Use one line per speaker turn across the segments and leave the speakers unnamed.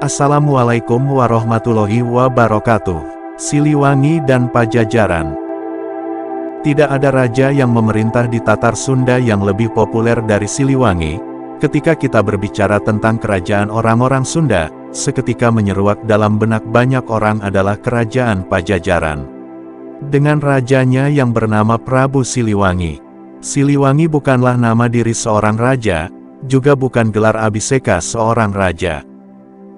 Assalamualaikum warahmatullahi wabarakatuh. Siliwangi dan Pajajaran. Tidak ada raja yang memerintah di Tatar Sunda yang lebih populer dari Siliwangi. Ketika kita berbicara tentang kerajaan orang-orang Sunda, seketika menyeruak dalam benak banyak orang adalah kerajaan Pajajaran. Dengan rajanya yang bernama Prabu Siliwangi. Siliwangi bukanlah nama diri seorang raja, juga bukan gelar abiseka seorang raja.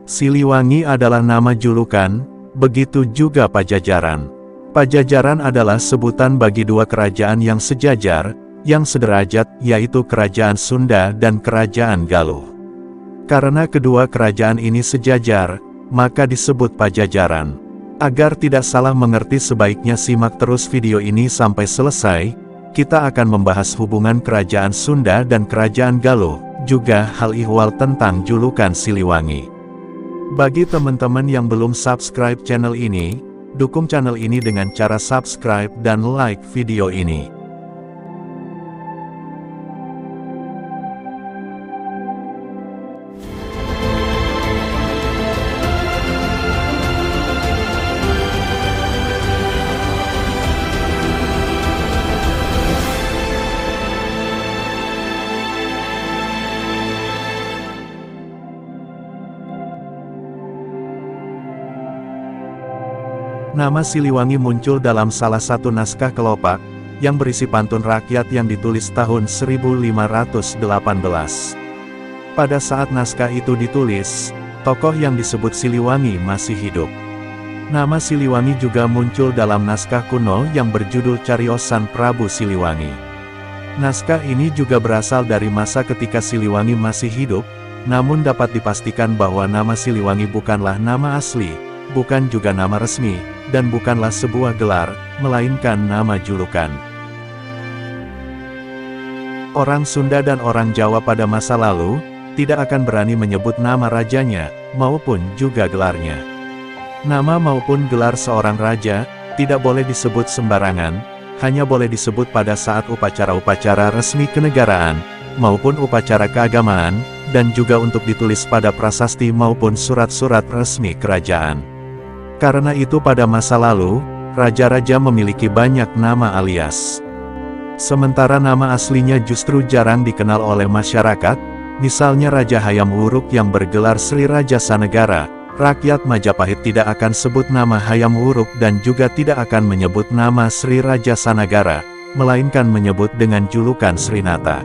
Siliwangi adalah nama julukan, begitu juga Pajajaran. Pajajaran adalah sebutan bagi dua kerajaan yang sejajar, yang sederajat, yaitu Kerajaan Sunda dan Kerajaan Galuh. Karena kedua kerajaan ini sejajar, maka disebut Pajajaran. Agar tidak salah mengerti, sebaiknya simak terus video ini sampai selesai. Kita akan membahas hubungan Kerajaan Sunda dan Kerajaan Galuh, juga hal ihwal tentang julukan Siliwangi. Bagi teman-teman yang belum subscribe channel ini, dukung channel ini dengan cara subscribe dan like video ini. Nama Siliwangi muncul dalam salah satu naskah kelopak, yang berisi pantun rakyat yang ditulis tahun 1518. Pada saat naskah itu ditulis, tokoh yang disebut Siliwangi masih hidup. Nama Siliwangi juga muncul dalam naskah kuno yang berjudul Cariosan Prabu Siliwangi. Naskah ini juga berasal dari masa ketika Siliwangi masih hidup, namun dapat dipastikan bahwa nama Siliwangi bukanlah nama asli, bukan juga nama resmi, dan bukanlah sebuah gelar, melainkan nama julukan. Orang Sunda dan orang Jawa pada masa lalu, tidak akan berani menyebut nama rajanya, maupun juga gelarnya. Nama maupun gelar seorang raja, tidak boleh disebut sembarangan, hanya boleh disebut pada saat upacara-upacara resmi kenegaraan, maupun upacara keagamaan, dan juga untuk ditulis pada prasasti maupun surat-surat resmi kerajaan. Karena itu pada masa lalu, raja-raja memiliki banyak nama alias. Sementara nama aslinya justru jarang dikenal oleh masyarakat, misalnya Raja Hayam Wuruk yang bergelar Sri Raja Sanegara, rakyat Majapahit tidak akan sebut nama Hayam Wuruk dan juga tidak akan menyebut nama Sri Raja Sanegara, melainkan menyebut dengan julukan Srinata.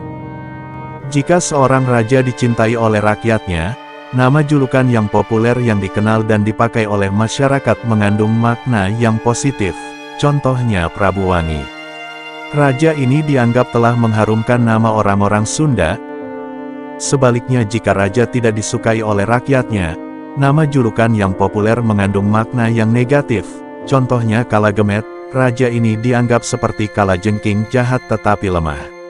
Jika seorang raja dicintai oleh rakyatnya, nama julukan yang populer yang dikenal dan dipakai oleh masyarakat mengandung makna yang positif, contohnya Prabu Wangi. Raja ini dianggap telah mengharumkan nama orang-orang Sunda. Sebaliknya jika raja tidak disukai oleh rakyatnya, nama julukan yang populer mengandung makna yang negatif, contohnya Kalagemet, raja ini dianggap seperti kalajengking jahat tetapi lemah.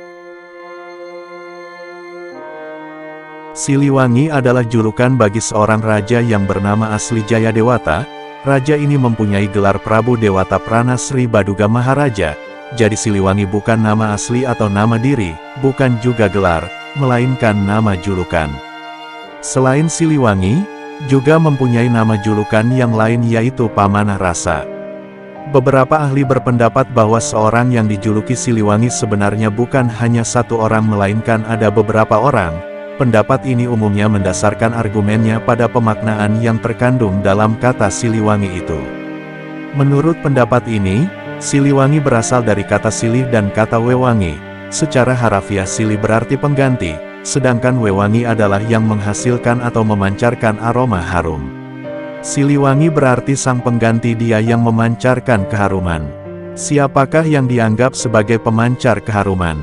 Siliwangi adalah julukan bagi seorang raja yang bernama asli Jayadewata. Raja ini mempunyai gelar Prabu Dewata Prana Sri Baduga Maharaja. Jadi Siliwangi bukan nama asli atau nama diri, bukan juga gelar, melainkan nama julukan. Selain Siliwangi, juga mempunyai nama julukan yang lain yaitu Pamanah Rasa. Beberapa ahli berpendapat bahwa seorang yang dijuluki Siliwangi sebenarnya bukan hanya satu orang melainkan ada beberapa orang. Pendapat ini umumnya mendasarkan argumennya pada pemaknaan yang terkandung dalam kata Siliwangi itu. Menurut pendapat ini, Siliwangi berasal dari kata silih dan kata wewangi. Secara harafiah silih berarti pengganti, sedangkan wewangi adalah yang menghasilkan atau memancarkan aroma harum. Siliwangi berarti sang pengganti, dia yang memancarkan keharuman. Siapakah yang dianggap sebagai pemancar keharuman?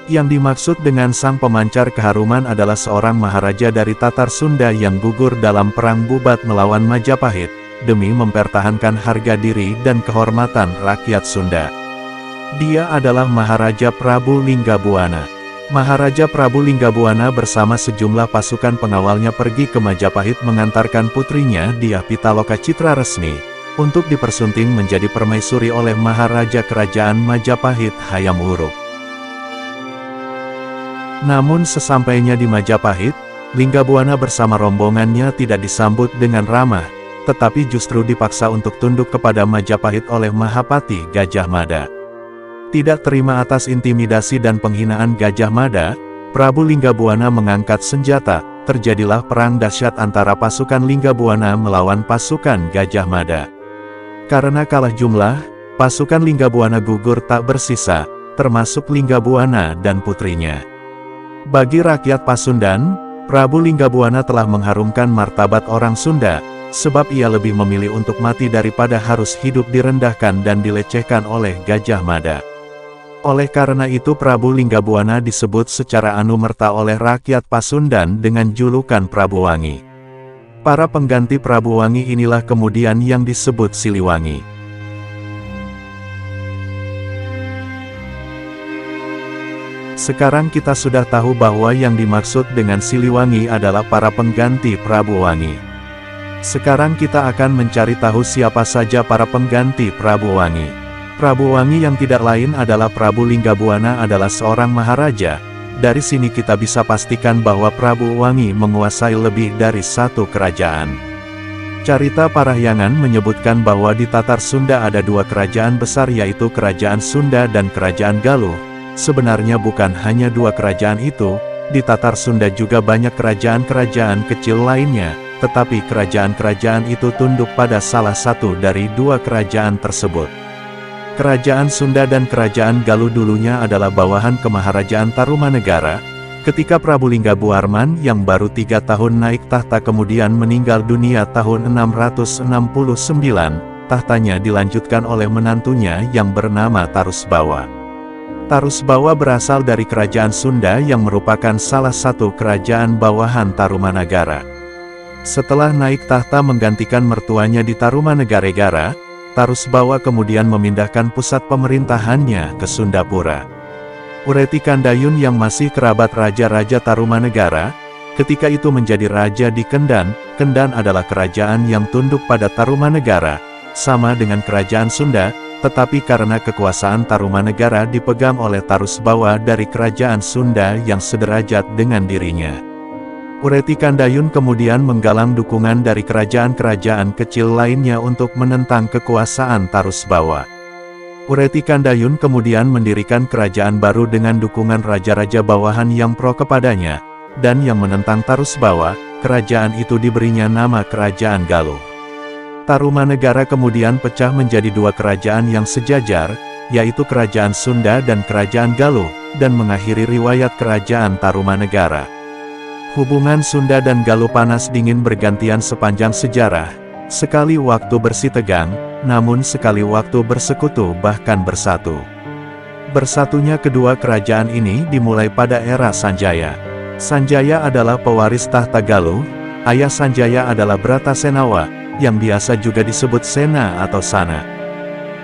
Yang dimaksud dengan sang pemancar keharuman adalah seorang maharaja dari Tatar Sunda yang gugur dalam perang Bubat melawan Majapahit, demi mempertahankan harga diri dan kehormatan rakyat Sunda. Dia adalah Maharaja Prabu Linggabuana. Maharaja Prabu Linggabuana bersama sejumlah pasukan pengawalnya pergi ke Majapahit mengantarkan putrinya Dyah Pitaloka Citra Resmi, untuk dipersunting menjadi permaisuri oleh Maharaja Kerajaan Majapahit Hayam Wuruk. Namun sesampainya di Majapahit, Linggabuana bersama rombongannya tidak disambut dengan ramah, tetapi justru dipaksa untuk tunduk kepada Majapahit oleh Mahapati Gajah Mada. Tidak terima atas intimidasi dan penghinaan Gajah Mada, Prabu Linggabuana mengangkat senjata. Terjadilah perang dahsyat antara pasukan Linggabuana melawan pasukan Gajah Mada. Karena kalah jumlah, pasukan Linggabuana gugur tak bersisa, termasuk Linggabuana dan putrinya. Bagi rakyat Pasundan, Prabu Linggabuana telah mengharumkan martabat orang Sunda, sebab ia lebih memilih untuk mati daripada harus hidup direndahkan dan dilecehkan oleh Gajah Mada. Oleh karena itu Prabu Linggabuana disebut secara anumerta oleh rakyat Pasundan dengan julukan Prabuwangi. Para pengganti Prabuwangi inilah kemudian yang disebut Siliwangi. Sekarang kita sudah tahu bahwa yang dimaksud dengan Siliwangi adalah para pengganti Prabuwangi. Sekarang kita akan mencari tahu siapa saja para pengganti Prabuwangi. Prabuwangi yang tidak lain adalah Prabu Linggabuana adalah seorang maharaja. Dari sini kita bisa pastikan bahwa Prabuwangi menguasai lebih dari satu kerajaan. Carita Parahyangan menyebutkan bahwa di Tatar Sunda ada dua kerajaan besar yaitu Kerajaan Sunda dan Kerajaan Galuh. Sebenarnya bukan hanya dua kerajaan itu, di Tatar Sunda juga banyak kerajaan-kerajaan kecil lainnya, tetapi kerajaan-kerajaan itu tunduk pada salah satu dari dua kerajaan tersebut. Kerajaan Sunda dan Kerajaan Galuh dulunya adalah bawahan Kemaharajaan Tarumanegara. Ketika Prabu Linggabuarman yang baru 3 tahun naik tahta kemudian meninggal dunia tahun 669, tahtanya dilanjutkan oleh menantunya yang bernama Tarusbawa. Tarusbawa berasal dari Kerajaan Sunda yang merupakan salah satu kerajaan bawahan Tarumanegara. Setelah naik tahta menggantikan mertuanya di Tarumanegara, Tarusbawa kemudian memindahkan pusat pemerintahannya ke Sundapura. Ureti Kandayun yang masih kerabat Raja-Raja Tarumanegara, ketika itu menjadi raja di Kendan. Kendan adalah kerajaan yang tunduk pada Tarumanegara, sama dengan Kerajaan Sunda, tetapi karena kekuasaan Tarumanegara dipegang oleh Tarusbawa dari Kerajaan Sunda yang sederajat dengan dirinya. Ureti Kandayun kemudian menggalang dukungan dari kerajaan-kerajaan kecil lainnya untuk menentang kekuasaan Tarusbawa. Ureti Kandayun kemudian mendirikan kerajaan baru dengan dukungan raja-raja bawahan yang pro kepadanya, dan yang menentang Tarusbawa. Kerajaan itu diberinya nama Kerajaan Galuh. Tarumanegara kemudian pecah menjadi dua kerajaan yang sejajar, yaitu Kerajaan Sunda dan Kerajaan Galuh, dan mengakhiri riwayat Kerajaan Tarumanegara. Hubungan Sunda dan Galuh panas dingin bergantian sepanjang sejarah, sekali waktu bersitegang, namun sekali waktu bersekutu bahkan bersatu. Bersatunya kedua kerajaan ini dimulai pada era Sanjaya. Sanjaya adalah pewaris tahta Galuh, ayah Sanjaya adalah Bratasenawa, yang biasa juga disebut Sena atau Sana.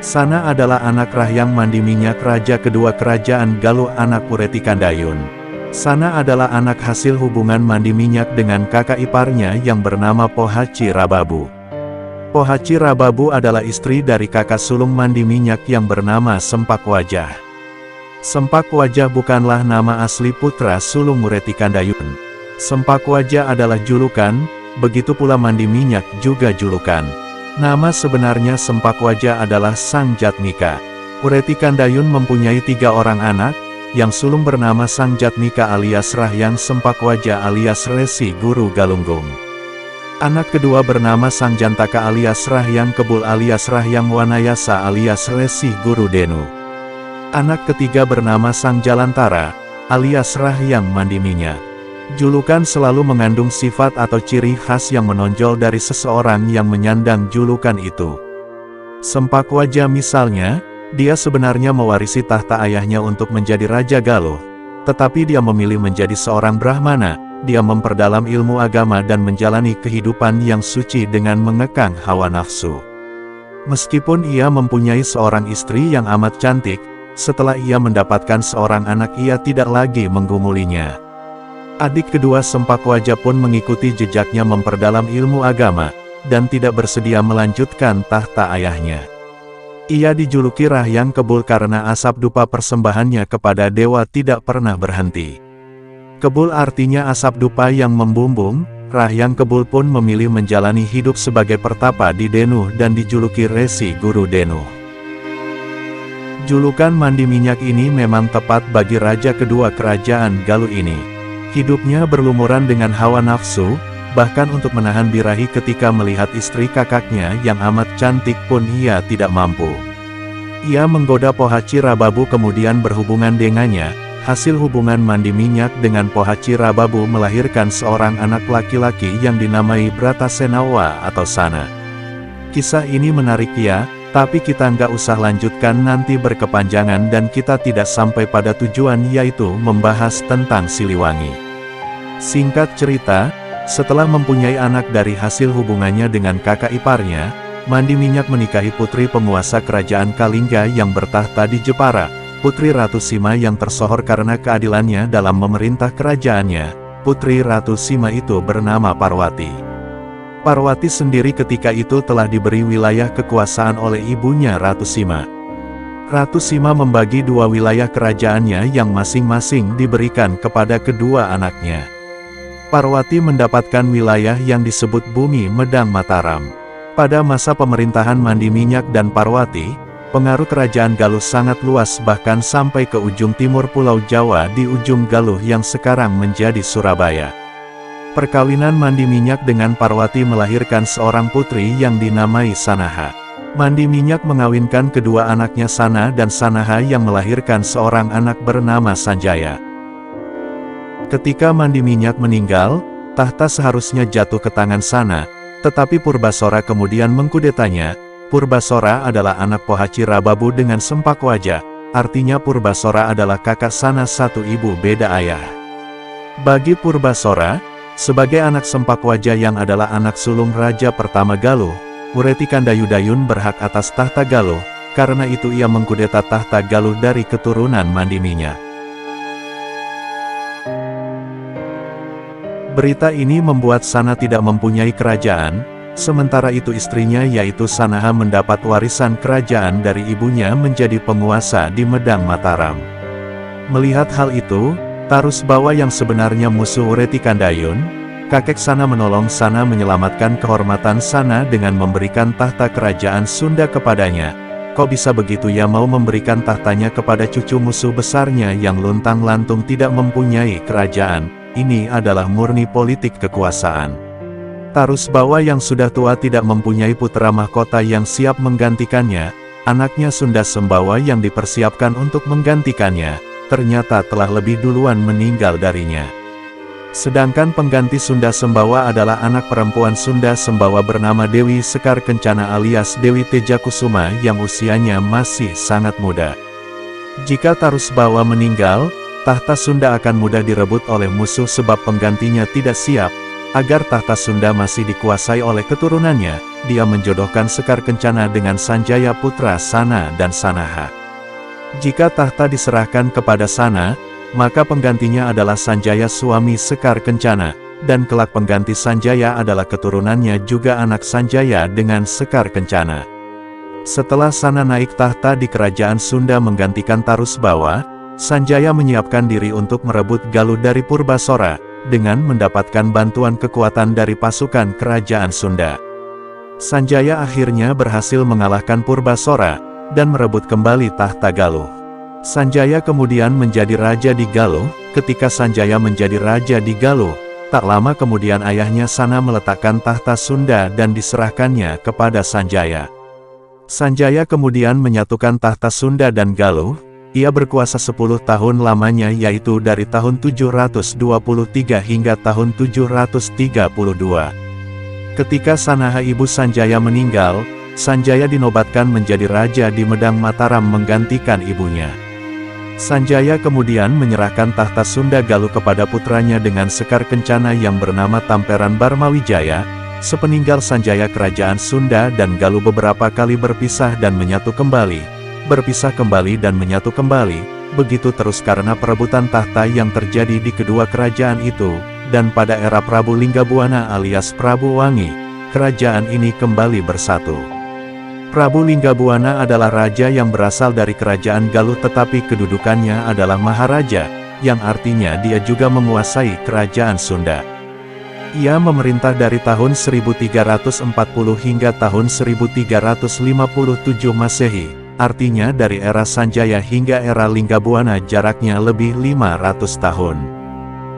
Sana adalah anak Rahyang Mandi Minyak raja kedua kerajaan Galuh anak Ureti Kandayun. Sana adalah anak hasil hubungan mandi minyak dengan kakak iparnya yang bernama Pohaci Rababu. Pohaci Rababu adalah istri dari kakak sulung mandi minyak yang bernama Sempak Wajah. Sempak Wajah bukanlah nama asli putra sulung Ureti Kandayun. Sempak Wajah adalah julukan, begitu pula mandi minyak juga julukan. Nama sebenarnya Sempak Wajah adalah Sang Jatnika. Ureti Kandayun mempunyai 3 orang anak, yang sulung bernama Sang Jatnika alias Rahyang Sempak Wajah alias Resi Guru Galunggung. Anak kedua bernama Sang Jantaka alias Rahyang Kebul alias Rahyang Wanayasa alias Resi Guru Denu. Anak ketiga bernama Sang Jalantara alias Rahyang Mandi Minyak. Julukan selalu mengandung sifat atau ciri khas yang menonjol dari seseorang yang menyandang julukan itu. Sempak Wajah misalnya, dia sebenarnya mewarisi tahta ayahnya untuk menjadi Raja Galuh, tetapi dia memilih menjadi seorang Brahmana. Dia memperdalam ilmu agama dan menjalani kehidupan yang suci dengan mengekang hawa nafsu. Meskipun ia mempunyai seorang istri yang amat cantik, setelah ia mendapatkan seorang anak ia tidak lagi menggumulinya. Adik kedua Sempak Wajah pun mengikuti jejaknya memperdalam ilmu agama, dan tidak bersedia melanjutkan tahta ayahnya. Ia dijuluki Rahyang Kebul karena asap dupa persembahannya kepada dewa tidak pernah berhenti. Kebul artinya asap dupa yang membumbung. Rahyang Kebul pun memilih menjalani hidup sebagai pertapa di Denuh dan dijuluki Resi Guru Denuh. Julukan mandi minyak ini memang tepat bagi raja kedua kerajaan Galuh ini. Hidupnya berlumuran dengan hawa nafsu, bahkan untuk menahan birahi ketika melihat istri kakaknya yang amat cantik pun ia tidak mampu. Ia menggoda Pohaci Rababu kemudian berhubungan dengannya. Hasil hubungan mandi minyak dengan Pohaci Rababu melahirkan seorang anak laki-laki yang dinamai Bratasenawa atau Sana. Kisah ini menarik ya, tapi kita nggak usah lanjutkan nanti berkepanjangan dan kita tidak sampai pada tujuan yaitu membahas tentang Siliwangi. Singkat cerita, setelah mempunyai anak dari hasil hubungannya dengan kakak iparnya, Mandi Minyak menikahi putri penguasa kerajaan Kalingga yang bertahta di Jepara. Putri Ratu Sima yang tersohor karena keadilannya dalam memerintah kerajaannya. Putri Ratu Sima itu bernama Parwati. Parwati sendiri ketika itu telah diberi wilayah kekuasaan oleh ibunya Ratu Sima. Ratu Sima membagi dua wilayah kerajaannya yang masing-masing diberikan kepada kedua anaknya. Parwati mendapatkan wilayah yang disebut Bumi Medang Mataram. Pada masa pemerintahan Mandi Minyak dan Parwati, pengaruh kerajaan Galuh sangat luas bahkan sampai ke ujung timur Pulau Jawa di ujung Galuh yang sekarang menjadi Surabaya. Perkawinan Mandi Minyak dengan Parwati melahirkan seorang putri yang dinamai Sanaha. Mandi Minyak mengawinkan kedua anaknya Sana dan Sanaha yang melahirkan seorang anak bernama Sanjaya. Ketika Mandi Minyak meninggal, tahta seharusnya jatuh ke tangan Sana, tetapi Purbasora kemudian mengkudetanya. Purbasora adalah anak Pohaci Rababu dengan sempak wajah, artinya Purbasora adalah kakak Sana satu ibu beda ayah. Bagi Purbasora, sebagai anak sempak wajah yang adalah anak sulung raja pertama Galuh, Uretikan Dayu-Dayun berhak atas tahta Galuh, karena itu ia mengkudeta tahta Galuh dari keturunan Mandi Minyak. Berita ini membuat Sana tidak mempunyai kerajaan. Sementara itu istrinya yaitu Sanaha mendapat warisan kerajaan dari ibunya menjadi penguasa di Medang Mataram. Melihat hal itu, Tarusbawa yang sebenarnya musuh Uretikan Dayun, kakek Sana menolong Sana menyelamatkan kehormatan Sana dengan memberikan tahta kerajaan Sunda kepadanya. Kok bisa begitu ya mau memberikan tahtanya kepada cucu musuh besarnya yang luntang-lantung tidak mempunyai kerajaan? Ini adalah murni politik kekuasaan. Tarusbawa yang sudah tua tidak mempunyai putra mahkota yang siap menggantikannya, anaknya Sunda Sembawa yang dipersiapkan untuk menggantikannya, ternyata telah lebih duluan meninggal darinya. Sedangkan pengganti Sunda Sembawa adalah anak perempuan Sunda Sembawa bernama Dewi Sekar Kencana alias Dewi Tejakusuma yang usianya masih sangat muda. Jika Tarusbawa meninggal, tahta Sunda akan mudah direbut oleh musuh sebab penggantinya tidak siap. Agar tahta Sunda masih dikuasai oleh keturunannya, dia menjodohkan Sekar Kencana dengan Sanjaya putra Sana dan Sanaha. Jika tahta diserahkan kepada Sana, maka penggantinya adalah Sanjaya suami Sekar Kencana, dan kelak pengganti Sanjaya adalah keturunannya juga anak Sanjaya dengan Sekar Kencana. Setelah Sana naik tahta di kerajaan Sunda menggantikan Tarusbawa, Sanjaya menyiapkan diri untuk merebut Galuh dari Purbasora, dengan mendapatkan bantuan kekuatan dari pasukan kerajaan Sunda. Sanjaya akhirnya berhasil mengalahkan Purbasora, dan merebut kembali tahta Galuh. Sanjaya kemudian menjadi raja di Galuh. Ketika Sanjaya menjadi raja di Galuh, tak lama kemudian ayahnya Sana meletakkan tahta Sunda dan diserahkannya kepada Sanjaya. Sanjaya kemudian menyatukan tahta Sunda dan Galuh. Ia berkuasa 10 tahun lamanya yaitu dari tahun 723 hingga tahun 732. Ketika Sanaha ibu Sanjaya meninggal, Sanjaya dinobatkan menjadi raja di Medang Mataram menggantikan ibunya. Sanjaya kemudian menyerahkan tahta Sunda Galuh kepada putranya dengan Sekar Kencana yang bernama Tamperan Barmawijaya. Sepeninggal Sanjaya kerajaan Sunda dan Galuh beberapa kali berpisah dan menyatu kembali. Berpisah kembali dan menyatu kembali, begitu terus karena perebutan tahta yang terjadi di kedua kerajaan itu, dan pada era Prabu Linggabuana alias Prabu Wangi, kerajaan ini kembali bersatu. Prabu Linggabuana adalah raja yang berasal dari kerajaan Galuh tetapi kedudukannya adalah Maharaja, yang artinya dia juga menguasai kerajaan Sunda. Ia memerintah dari tahun 1340 hingga tahun 1357 Masehi, artinya dari era Sanjaya hingga era Linggabuana jaraknya lebih 500 tahun.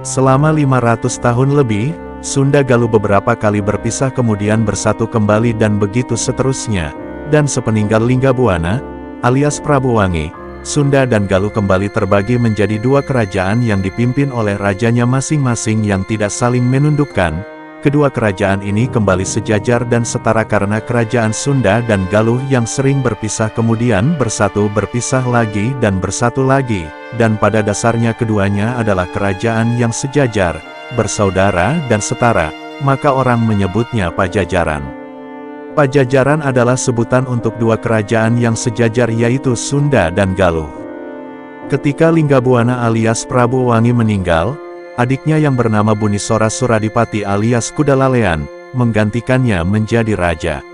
Selama 500 tahun lebih, Sunda Galuh beberapa kali berpisah kemudian bersatu kembali dan begitu seterusnya, dan sepeninggal Linggabuana, alias Prabu Wangi, Sunda dan Galuh kembali terbagi menjadi dua kerajaan yang dipimpin oleh rajanya masing-masing yang tidak saling menundukkan. Kedua kerajaan ini kembali sejajar dan setara karena kerajaan Sunda dan Galuh yang sering berpisah kemudian bersatu berpisah lagi dan bersatu lagi, dan pada dasarnya keduanya adalah kerajaan yang sejajar, bersaudara dan setara, maka orang menyebutnya Pajajaran. Pajajaran adalah sebutan untuk dua kerajaan yang sejajar yaitu Sunda dan Galuh. Ketika Linggabuana alias Prabu Wangi meninggal, adiknya yang bernama Bunisora Suradipati alias Kudalalean, menggantikannya menjadi raja.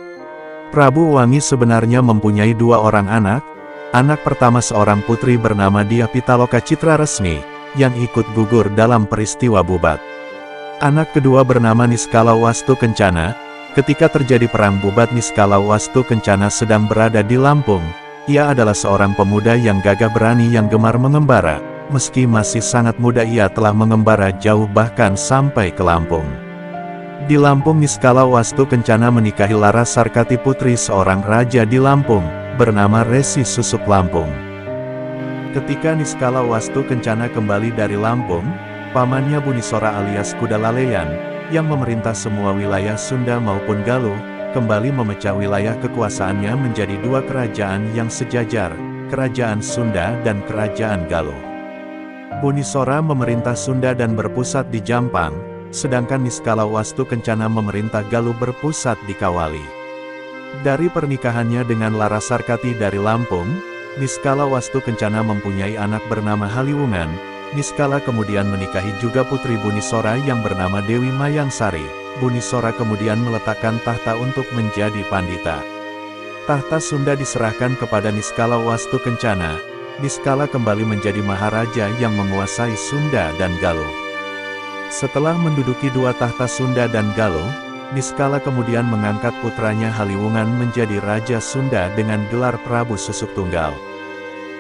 Prabu Wangi sebenarnya mempunyai dua orang anak. Anak pertama seorang putri bernama Dia Pitaloka Citra Resmi, yang ikut gugur dalam peristiwa Bubat. Anak kedua bernama Niskala Wastu Kencana. Ketika terjadi perang Bubat, Niskala Wastu Kencana sedang berada di Lampung. Ia adalah seorang pemuda yang gagah berani yang gemar mengembara. Meski masih sangat muda ia telah mengembara jauh bahkan sampai ke Lampung. Di Lampung Niskala Wastu Kencana menikahi Lara Sarkati putri seorang raja di Lampung, bernama Resi Susuk Lampung. Ketika Niskala Wastu Kencana kembali dari Lampung, pamannya Bunisora alias Kudalalean, yang memerintah semua wilayah Sunda maupun Galuh, kembali memecah wilayah kekuasaannya menjadi dua kerajaan yang sejajar, Kerajaan Sunda dan Kerajaan Galuh. Bunisora memerintah Sunda dan berpusat di Jampang, sedangkan Niskala Wastu Kencana memerintah Galuh berpusat di Kawali. Dari pernikahannya dengan Lara Sarkati dari Lampung, Niskala Wastu Kencana mempunyai anak bernama Haliwungan. Niskala kemudian menikahi juga putri Bunisora yang bernama Dewi Mayangsari. Bunisora kemudian meletakkan tahta untuk menjadi pandita. Tahta Sunda diserahkan kepada Niskala Wastu Kencana. Niskala kembali menjadi maharaja yang menguasai Sunda dan Galuh. Setelah menduduki dua tahta Sunda dan Galuh, Niskala kemudian mengangkat putranya Haliwungan menjadi Raja Sunda dengan gelar Prabu Susuk Tunggal.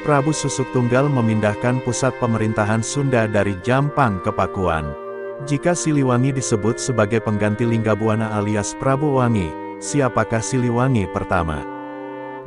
Prabu Susuk Tunggal memindahkan pusat pemerintahan Sunda dari Jampang ke Pakuan. Jika Siliwangi disebut sebagai pengganti Linggabuana alias Prabu Wangi, siapakah Siliwangi pertama?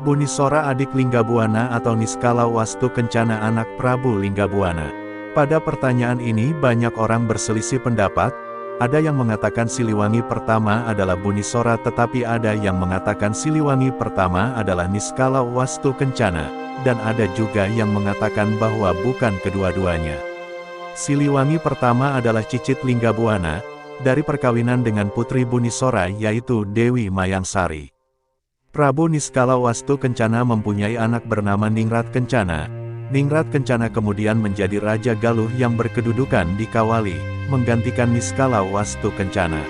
Bunisora adik Linggabuana atau Niskala Wastu Kencana anak Prabu Linggabuana? Pada pertanyaan ini banyak orang berselisih pendapat. Ada yang mengatakan Siliwangi pertama adalah Bunisora tetapi ada yang mengatakan Siliwangi pertama adalah Niskala Wastu Kencana, dan ada juga yang mengatakan bahwa bukan kedua-duanya. Siliwangi pertama adalah cicit Linggabuana, dari perkawinan dengan putri Bunisora yaitu Dewi Mayangsari. Prabu Niskala Wastu Kencana mempunyai anak bernama Ningrat Kencana. Ningrat Kencana kemudian menjadi Raja Galuh yang berkedudukan di Kawali, menggantikan Niskala Wastu Kencana.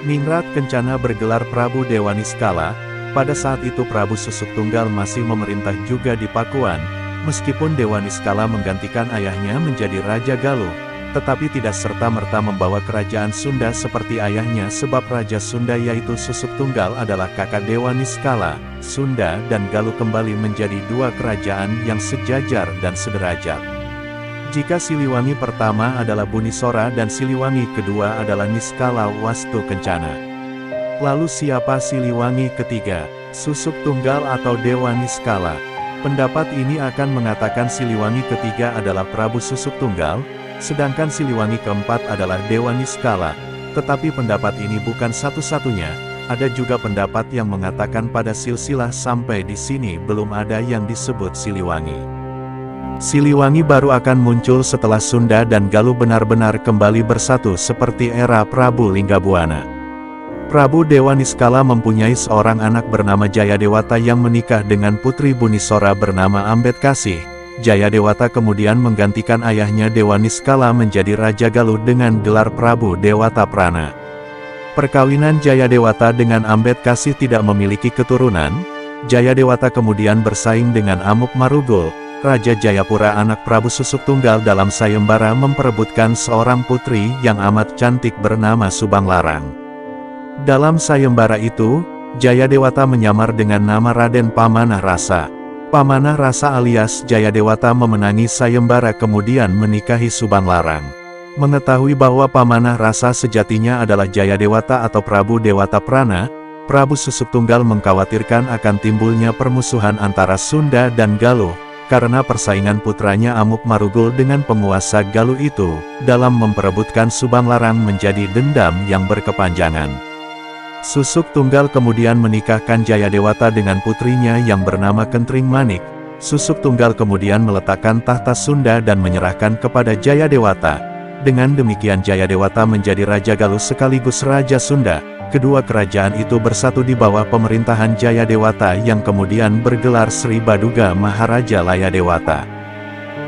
Ningrat Kencana bergelar Prabu Dewa Niskala. Pada saat itu Prabu Susuk Tunggal masih memerintah juga di Pakuan, meskipun Dewa Niskala menggantikan ayahnya menjadi Raja Galuh, tetapi tidak serta-merta membawa kerajaan Sunda seperti ayahnya sebab Raja Sunda yaitu Susuk Tunggal adalah kakak Dewa Niskala. Sunda dan Galuh kembali menjadi dua kerajaan yang sejajar dan sederajat. Jika Siliwangi pertama adalah Bunisora dan Siliwangi kedua adalah Niskala Wastu Kencana. Lalu siapa Siliwangi ketiga? Susuk Tunggal atau Dewa Niskala? Pendapat ini akan mengatakan Siliwangi ketiga adalah Prabu Susuk Tunggal, sedangkan Siliwangi keempat adalah Dewa Niskala. Tetapi pendapat ini bukan satu-satunya, ada juga pendapat yang mengatakan pada silsilah sampai di sini belum ada yang disebut Siliwangi. Siliwangi baru akan muncul setelah Sunda dan Galuh benar-benar kembali bersatu seperti era Prabu Linggabuana. Prabu Dewa Niskala mempunyai seorang anak bernama Jayadewata yang menikah dengan putri Bunisora bernama Ambetkasih. Jayadewata kemudian menggantikan ayahnya Dewa Niskala menjadi Raja Galuh dengan gelar Prabu Dewata Prana. Perkawinan Jayadewata dengan Ambetkasih tidak memiliki keturunan. Jayadewata kemudian bersaing dengan Amuk Marugul, Raja Jayapura anak Prabu Susuk Tunggal dalam sayembara memperebutkan seorang putri yang amat cantik bernama Subanglarang. Dalam sayembara itu, Jayadewata menyamar dengan nama Raden Pamanah Rasa. Pamanah Rasa alias Jayadewata memenangi sayembara kemudian menikahi Subanglarang. Mengetahui bahwa Pamanah Rasa sejatinya adalah Jayadewata atau Prabu Dewata Prana, Prabu Susuk Tunggal mengkhawatirkan akan timbulnya permusuhan antara Sunda dan Galuh, karena persaingan putranya Amuk Marugul dengan penguasa Galuh itu, dalam memperebutkan Subanglarang menjadi dendam yang berkepanjangan. Susuk Tunggal kemudian menikahkan Jayadewata dengan putrinya yang bernama Kentring Manik. Susuk Tunggal kemudian meletakkan tahta Sunda dan menyerahkan kepada Jayadewata. Dengan demikian Jayadewata menjadi Raja Galuh sekaligus Raja Sunda. Kedua kerajaan itu bersatu di bawah pemerintahan Jayadewata yang kemudian bergelar Sri Baduga Maharaja Layadewata.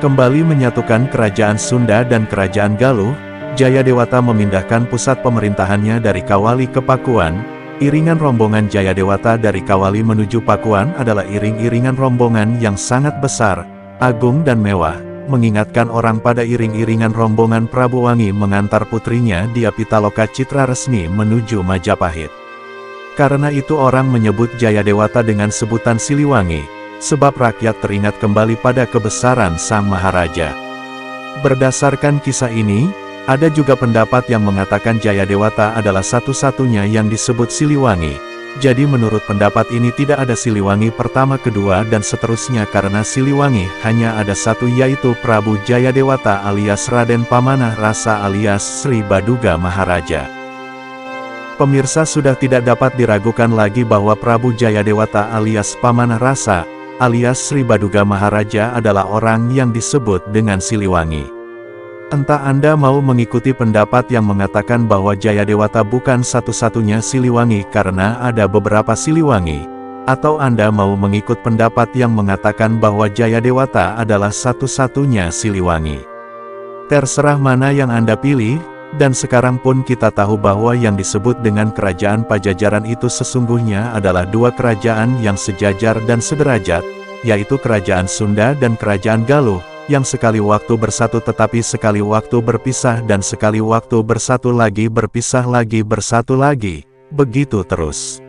Kembali menyatukan kerajaan Sunda dan kerajaan Galuh, Jayadewata memindahkan pusat pemerintahannya dari Kawali ke Pakuan. Iringan rombongan Jayadewata dari Kawali menuju Pakuan adalah iring-iringan rombongan yang sangat besar, agung dan mewah, mengingatkan orang pada iring-iringan rombongan Prabu Wangi mengantar putrinya Dia Pitaloka Citra Resmi menuju Majapahit. Karena itu orang menyebut Jayadewata dengan sebutan Siliwangi, sebab rakyat teringat kembali pada kebesaran Sang Maharaja. Berdasarkan kisah ini, ada juga pendapat yang mengatakan Jayadewata adalah satu-satunya yang disebut Siliwangi. Jadi menurut pendapat ini tidak ada Siliwangi pertama, kedua dan seterusnya karena Siliwangi hanya ada satu yaitu Prabu Jayadewata alias Raden Pamanah Rasa alias Sri Baduga Maharaja. Pemirsa sudah tidak dapat diragukan lagi bahwa Prabu Jayadewata alias Pamanah Rasa alias Sri Baduga Maharaja adalah orang yang disebut dengan Siliwangi. Entah Anda mau mengikuti pendapat yang mengatakan bahwa Jayadewata bukan satu-satunya Siliwangi karena ada beberapa Siliwangi, atau Anda mau mengikut pendapat yang mengatakan bahwa Jayadewata adalah satu-satunya Siliwangi. Terserah mana yang Anda pilih, dan sekarang pun kita tahu bahwa yang disebut dengan Kerajaan Pajajaran itu sesungguhnya adalah dua kerajaan yang sejajar dan sederajat, yaitu Kerajaan Sunda dan Kerajaan Galuh, yang sekali waktu bersatu tetapi sekali waktu berpisah dan sekali waktu bersatu lagi berpisah lagi bersatu lagi, begitu terus.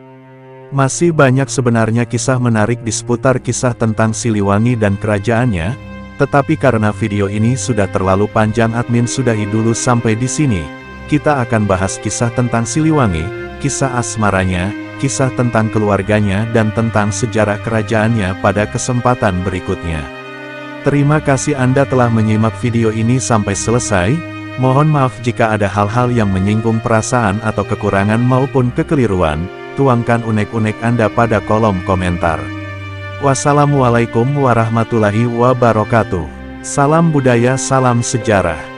Masih banyak sebenarnya kisah menarik di seputar kisah tentang Siliwangi dan kerajaannya, tetapi karena video ini sudah terlalu panjang admin sudahi dulu sampai di sini. Kita akan bahas kisah tentang Siliwangi, kisah asmaranya, kisah tentang keluarganya dan tentang sejarah kerajaannya pada kesempatan berikutnya. Terima kasih Anda telah menyimak video ini sampai selesai. Mohon maaf jika ada hal-hal yang menyinggung perasaan atau kekurangan maupun kekeliruan. Tuangkan unek-unek Anda pada kolom komentar. Wassalamualaikum warahmatullahi wabarakatuh. Salam budaya, salam sejarah.